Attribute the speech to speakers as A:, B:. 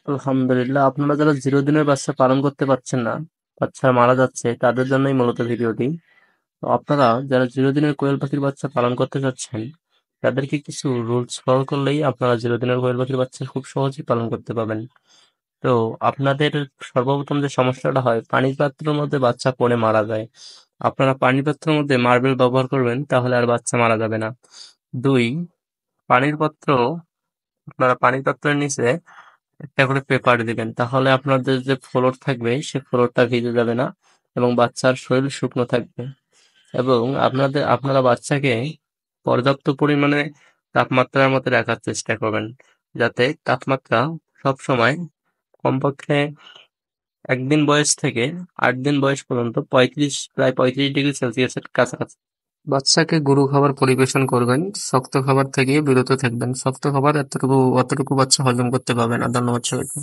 A: আলহামদুলিল্লাহ, আপনারা যারা 0 দিনের বাচ্চা পালন করতে পারছেন না, বাচ্চা মারা যাচ্ছে, তাদের জন্যই মূলত ভিডিওটি। তো আপনারা যারা 0 দিনের কোয়েল পাখির বাচ্চা পালন করতে চাচ্ছেন, তাদেরকে কিছু রুলস ফলো করলেই আপনারা 0 দিনের কোয়েল পাখির বাচ্চা খুব সহজেই পালন করতে পারবেন। তো আপনাদের সর্বপ্রথম যে সমস্যাটা হয়, পানির পাত্রের মধ্যে বাচ্চা পড়ে মারা যায়। আপনারা পানির পাত্রের মধ্যে মার্বেল ব্যবহার করবেন, তাহলে আর বাচ্চা মারা যাবে না। 2, পানির পাত্র আপনারা পানির পাত্রের নিচে একটা করে পেপার দিবেন, তাহলে আপনাদের যে ফ্লোর থাকবে সে ফ্লোরটা ভিজে যাবে না এবং বাচ্চার শরীর শুকনো থাকবে। এবং আপনারা বাচ্চাকে পর্যাপ্ত পরিমাণে তাপমাত্রার মধ্যে রাখার চেষ্টা করবেন, যাতে তাপমাত্রা সব সময় কমপক্ষে 1 দিন বয়স থেকে 8 দিন বয়স পর্যন্ত প্রায় 35 ডিগ্রি সেলসিয়াসের কাছাকাছি। বাচ্চাকে গুঁড়ো খাবার পরিবেশন করবেন, শক্ত খাবার থেকে বিরত থাকবেন। শক্ত খাবার অতটুকু বাচ্চা হজম করতে পারবে না। ধন্যবাদ সবাইকে।